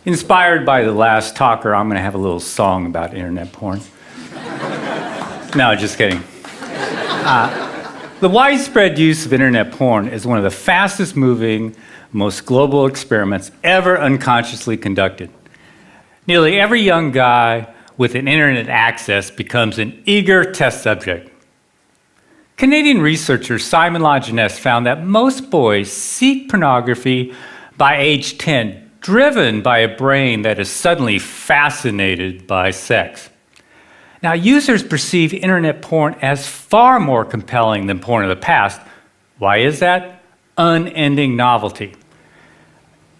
Inspired by the last talker, I'm going to have a little song about internet porn. No, just kidding. The widespread use of internet porn is one of the fastest moving, most global experiments ever unconsciously conducted. Nearly every young guy with an internet access becomes an eager test subject. Canadian researcher Simon Lajeunesse found that most boys seek pornography by age 10, driven by a brain that is suddenly fascinated by sex. Now, users perceive internet porn as far more compelling than porn of the past. Why is that? Unending novelty.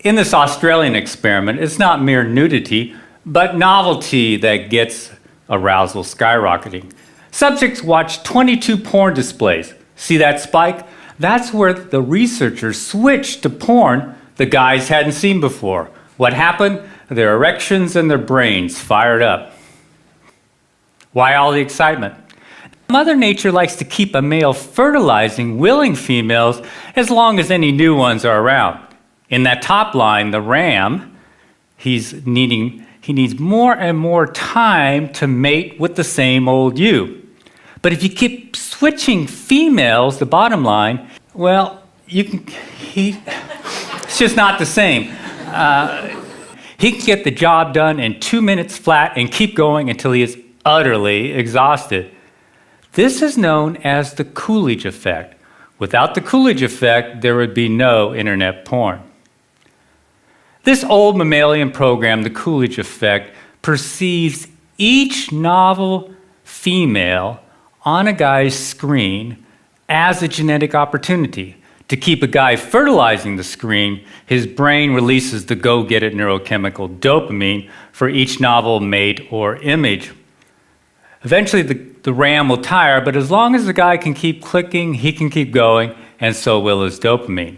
In this Australian experiment, it's not mere nudity, but novelty that gets arousal skyrocketing. Subjects watch 22 porn displays. See that spike? That's where the researchers switched to porn the guys hadn't seen before. What happened? Their erections and their brains fired up. Why all the excitement? Mother Nature likes to keep a male fertilizing willing females as long as any new ones are around. In that top line, the ram, he needs more and more time to mate with the same old ewe. But if you keep switching females, the bottom line, well, it's just not the same. He can get the job done in 2 minutes flat and keep going until he is utterly exhausted. This is known as the Coolidge effect. Without the Coolidge effect, there would be no internet porn. This old mammalian program, the Coolidge effect, perceives each novel female on a guy's screen as a genetic opportunity. To keep a guy fertilizing the screen, his brain releases the go-get-it neurochemical dopamine for each novel mate or image. Eventually, the ram will tire, but as long as the guy can keep clicking, he can keep going, and so will his dopamine.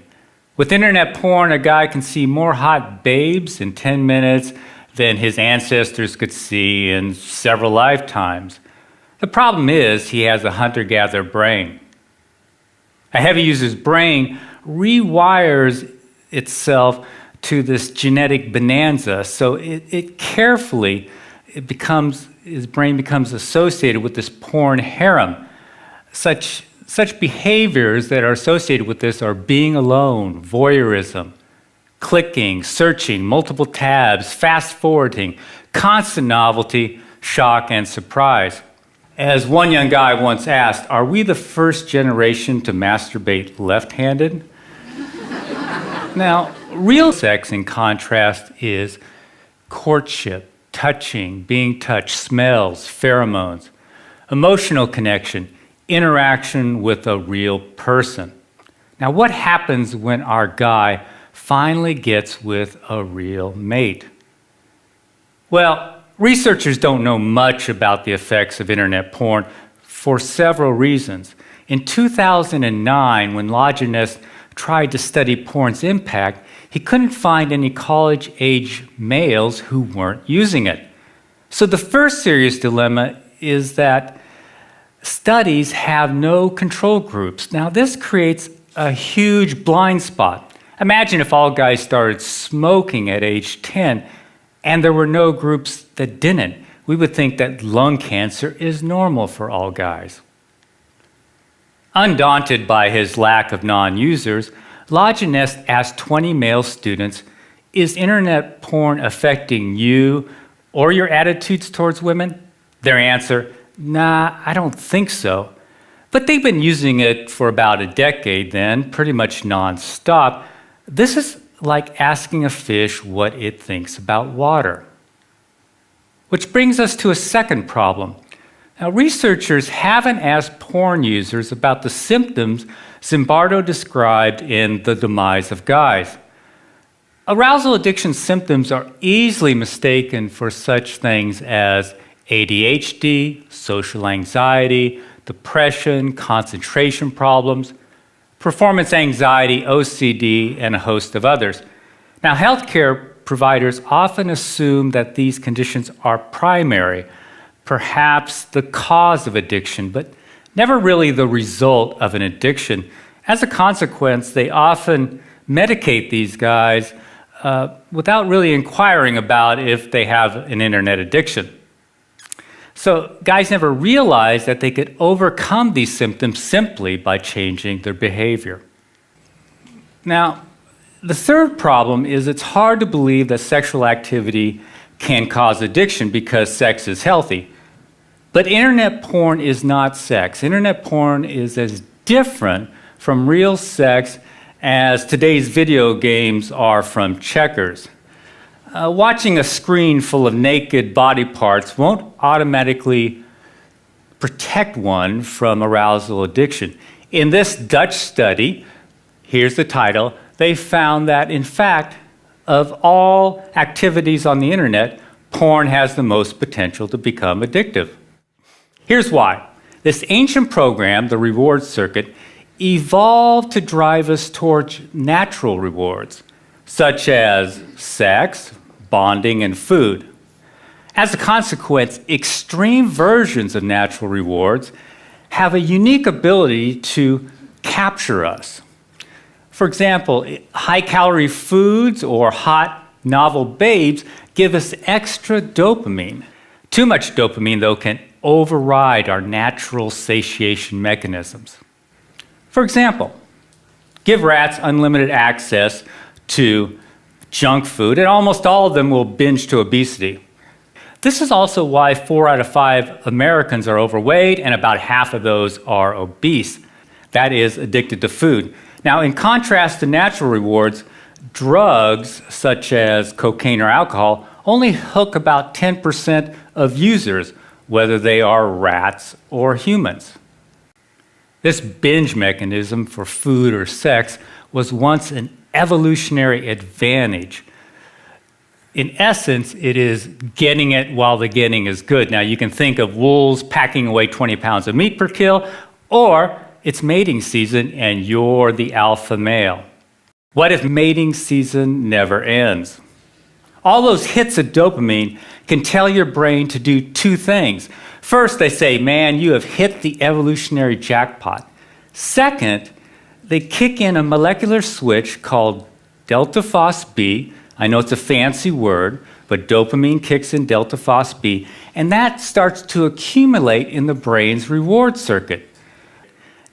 With internet porn, a guy can see more hot babes in 10 minutes than his ancestors could see in several lifetimes. The problem is he has a hunter-gatherer brain. A heavy user's brain rewires itself to this genetic bonanza, so his brain becomes associated with this porn harem. Such behaviors that are associated with this are being alone, voyeurism, clicking, searching, multiple tabs, fast-forwarding, constant novelty, shock, and surprise. As one young guy once asked, are we the first generation to masturbate left-handed? Now, real sex, in contrast, is courtship, touching, being touched, smells, pheromones, emotional connection, interaction with a real person. Now, what happens when our guy finally gets with a real mate? Well, researchers don't know much about the effects of internet porn for several reasons. In 2009, when Lajeunesse tried to study porn's impact, he couldn't find any college-age males who weren't using it. So the first serious dilemma is that studies have no control groups. Now, this creates a huge blind spot. Imagine if all guys started smoking at age 10 and there were no groups that didn't. We would think that lung cancer is normal for all guys. Undaunted by his lack of non-users, Lajeunesse asked 20 male students, is internet porn affecting you or your attitudes towards women? Their answer, nah, I don't think so. But they've been using it for about a decade then, pretty much nonstop. This is like asking a fish what it thinks about water. Which brings us to a second problem. Now, researchers haven't asked porn users about the symptoms Zimbardo described in The Demise of Guys. Arousal addiction symptoms are easily mistaken for such things as ADHD, social anxiety, depression, concentration problems, performance anxiety, OCD, and a host of others. Now, healthcare providers often assume that these conditions are primary, perhaps the cause of addiction, but never really the result of an addiction. As a consequence, they often medicate these guys without really inquiring about if they have an internet addiction. So guys never realized that they could overcome these symptoms simply by changing their behavior. Now, the third problem is it's hard to believe that sexual activity can cause addiction because sex is healthy. But internet porn is not sex. Internet porn is as different from real sex as today's video games are from checkers. Watching a screen full of naked body parts won't automatically protect one from arousal addiction. In this Dutch study, here's the title, they found that, in fact, of all activities on the internet, porn has the most potential to become addictive. Here's why. This ancient program, the reward circuit, evolved to drive us towards natural rewards, such as sex, bonding, and food. As a consequence, extreme versions of natural rewards have a unique ability to capture us. For example, high-calorie foods or hot, novel babes give us extra dopamine. Too much dopamine, though, can override our natural satiation mechanisms. For example, give rats unlimited access to junk food, and almost all of them will binge to obesity. This is also why 4 out of 5 Americans are overweight and about half of those are obese. That is, addicted to food. Now, in contrast to natural rewards, drugs such as cocaine or alcohol only hook about 10% of users, whether they are rats or humans. This binge mechanism for food or sex was once an evolutionary advantage. In essence, it is getting it while the getting is good. Now, you can think of wolves packing away 20 pounds of meat per kill, or it's mating season and you're the alpha male. What if mating season never ends? All those hits of dopamine can tell your brain to do 2 things. First, they say, man, you have hit the evolutionary jackpot. Second, they kick in a molecular switch called delta phos-B. I know it's a fancy word, but dopamine kicks in delta phos-B, and that starts to accumulate in the brain's reward circuit.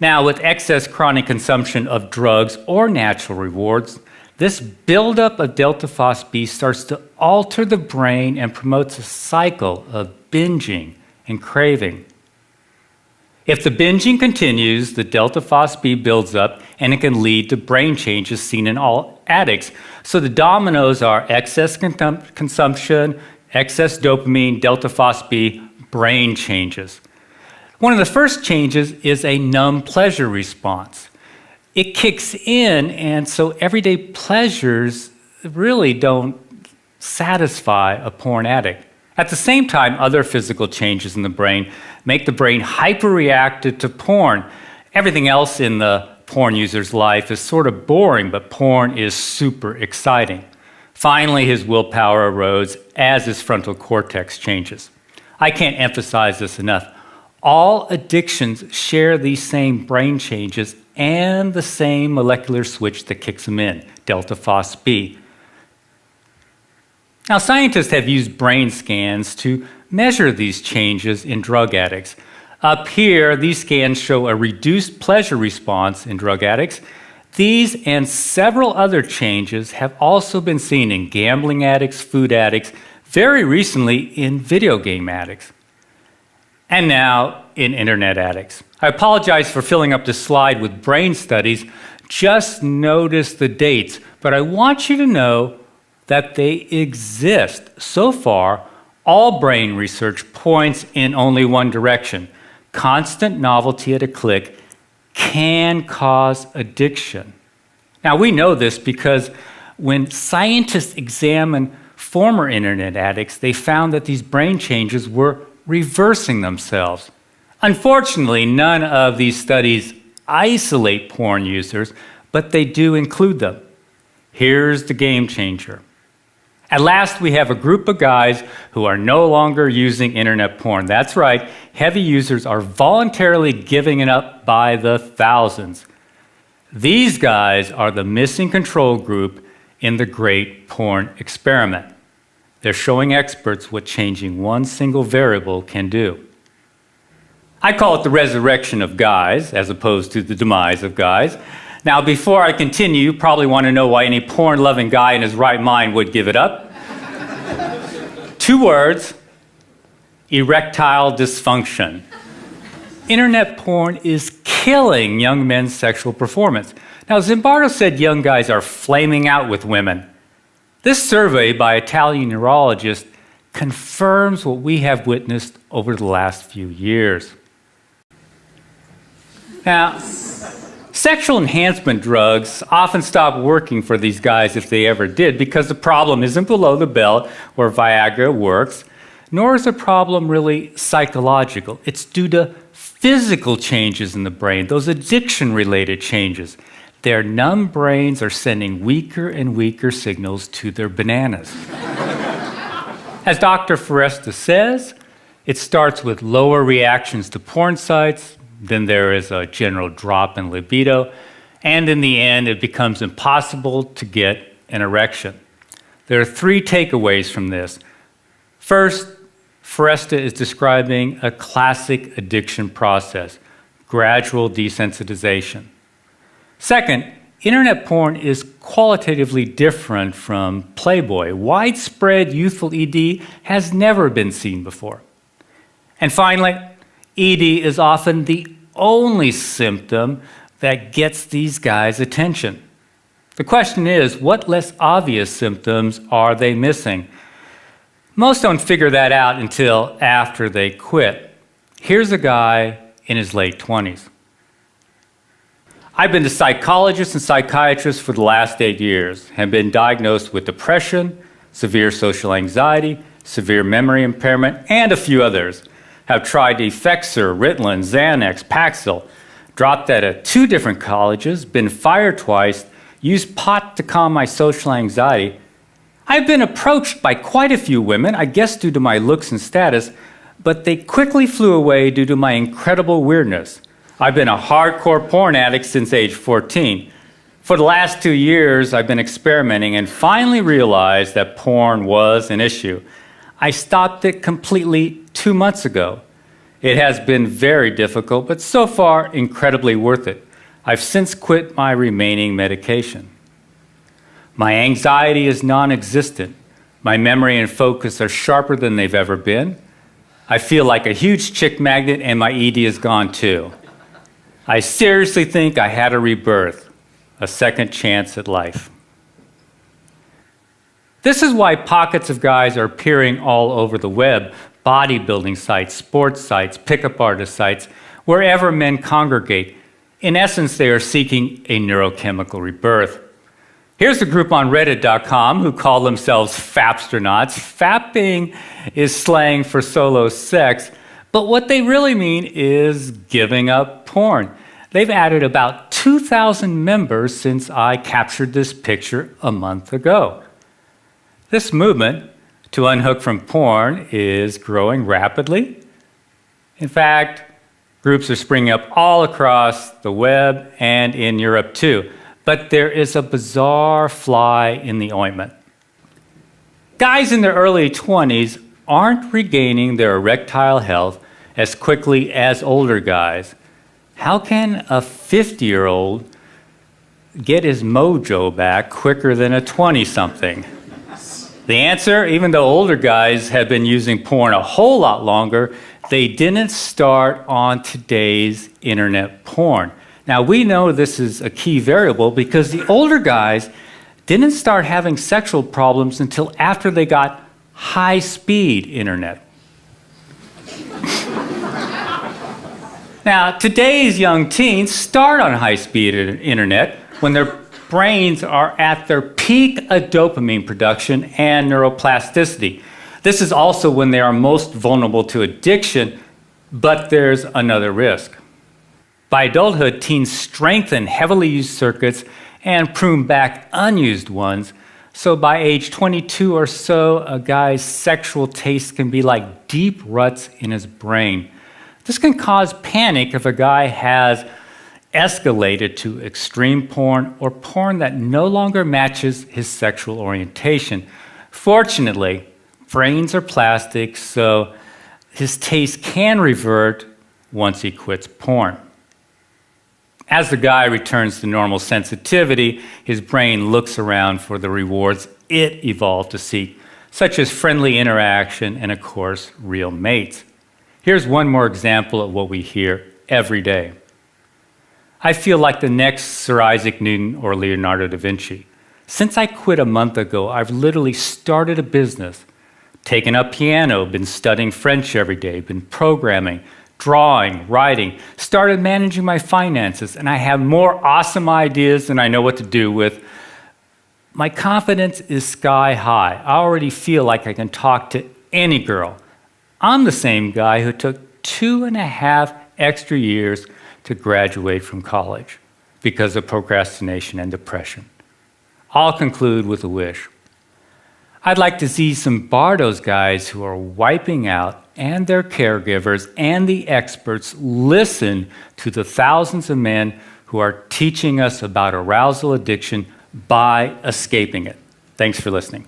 Now, with excess chronic consumption of drugs or natural rewards, this buildup of delta phos-B starts to alter the brain and promotes a cycle of binging and craving. If the binging continues, the delta phos-B builds up and it can lead to brain changes seen in all addicts. So the dominoes are excess consumption, excess dopamine, delta phos-B, brain changes. One of the first changes is a numb pleasure response. It kicks in, and so everyday pleasures really don't satisfy a porn addict. At the same time, other physical changes in the brain make the brain hyperreactive to porn. Everything else in the porn user's life is sort of boring, but porn is super exciting. Finally, his willpower erodes as his frontal cortex changes. I can't emphasize this enough. All addictions share these same brain changes and the same molecular switch that kicks them in, delta phos-B. Now, scientists have used brain scans to measure these changes in drug addicts. Up here, these scans show a reduced pleasure response in drug addicts. These and several other changes have also been seen in gambling addicts, food addicts, very recently in video game addicts, and now in internet addicts. I apologize for filling up this slide with brain studies. Just notice the dates, but I want you to know that they exist. So far, all brain research points in only one direction. Constant novelty at a click can cause addiction. Now, we know this because when scientists examined former internet addicts, they found that these brain changes were reversing themselves. Unfortunately, none of these studies isolate porn users, but they do include them. Here's the game changer. At last, we have a group of guys who are no longer using internet porn. That's right, heavy users are voluntarily giving it up by the thousands. These guys are the missing control group in the great porn experiment. They're showing experts what changing one single variable can do. I call it the resurrection of guys, as opposed to the demise of guys. Now, before I continue, you probably want to know why any porn-loving guy in his right mind would give it up. 2 words: erectile dysfunction. Internet porn is killing young men's sexual performance. Now, Zimbardo said young guys are flaming out with women. This survey by Italian neurologists confirms what we have witnessed over the last few years. Now, sexual enhancement drugs often stop working for these guys if they ever did, because the problem isn't below the belt where Viagra works, nor is the problem really psychological. It's due to physical changes in the brain, those addiction-related changes. Their numb brains are sending weaker and weaker signals to their bananas. As Dr. Foresta says, it starts with lower reactions to porn sites, then there is a general drop in libido, and in the end, it becomes impossible to get an erection. There are 3 takeaways from this. First, Foresta is describing a classic addiction process, gradual desensitization. Second, internet porn is qualitatively different from Playboy. Widespread youthful ED has never been seen before. And finally, ED is often the only symptom that gets these guys' attention. The question is, what less obvious symptoms are they missing? Most don't figure that out until after they quit. Here's a guy in his late 20s. I've been to psychologists and psychiatrists for the last 8 years, have been diagnosed with depression, severe social anxiety, severe memory impairment, and a few others. Have tried Effexor, Ritalin, Xanax, Paxil, dropped out of 2 different colleges, been fired twice, used pot to calm my social anxiety. I've been approached by quite a few women, I guess due to my looks and status, but they quickly flew away due to my incredible weirdness. I've been a hardcore porn addict since age 14. For the last 2 years, I've been experimenting and finally realized that porn was an issue. I stopped it completely 2 months ago. It has been very difficult, but so far, incredibly worth it. I've since quit my remaining medication. My anxiety is non-existent. My memory and focus are sharper than they've ever been. I feel like a huge chick magnet, and my ED is gone too. I seriously think I had a rebirth, a second chance at life. This is why pockets of guys are appearing all over the web, bodybuilding sites, sports sites, pickup artist sites, wherever men congregate. In essence, they are seeking a neurochemical rebirth. Here's a group on Reddit.com who call themselves Fapsternauts. Fapping is slang for solo sex, but what they really mean is giving up porn. They've added about 2,000 members since I captured this picture a month ago. This movement to unhook from porn is growing rapidly. In fact, groups are springing up all across the web and in Europe too. But there is a bizarre fly in the ointment. Guys in their early 20s aren't regaining their erectile health as quickly as older guys. How can a 50-year-old get his mojo back quicker than a 20-something? The answer, even though older guys have been using porn a whole lot longer, they didn't start on today's internet porn. Now, we know this is a key variable because the older guys didn't start having sexual problems until after they got high-speed internet. Now, today's young teens start on high-speed internet when their brains are at their peak of dopamine production and neuroplasticity. This is also when they are most vulnerable to addiction, but there's another risk. By adulthood, teens strengthen heavily used circuits and prune back unused ones. So by age 22 or so, a guy's sexual taste can be like deep ruts in his brain. This can cause panic if a guy has escalated to extreme porn or porn that no longer matches his sexual orientation. Fortunately, brains are plastic, so his taste can revert once he quits porn. As the guy returns to normal sensitivity, his brain looks around for the rewards it evolved to seek, such as friendly interaction and, of course, real mates. Here's one more example of what we hear every day. I feel like the next Sir Isaac Newton or Leonardo da Vinci. Since I quit a month ago, I've literally started a business, taken up piano, been studying French every day, been programming, drawing, writing, started managing my finances, and I have more awesome ideas than I know what to do with. My confidence is sky high. I already feel like I can talk to any girl. I'm the same guy who took 2.5 extra years to graduate from college because of procrastination and depression. I'll conclude with a wish. I'd like to see some Bardo's guys who are wiping out and their caregivers and the experts listen to the thousands of men who are teaching us about arousal addiction by escaping it. Thanks for listening.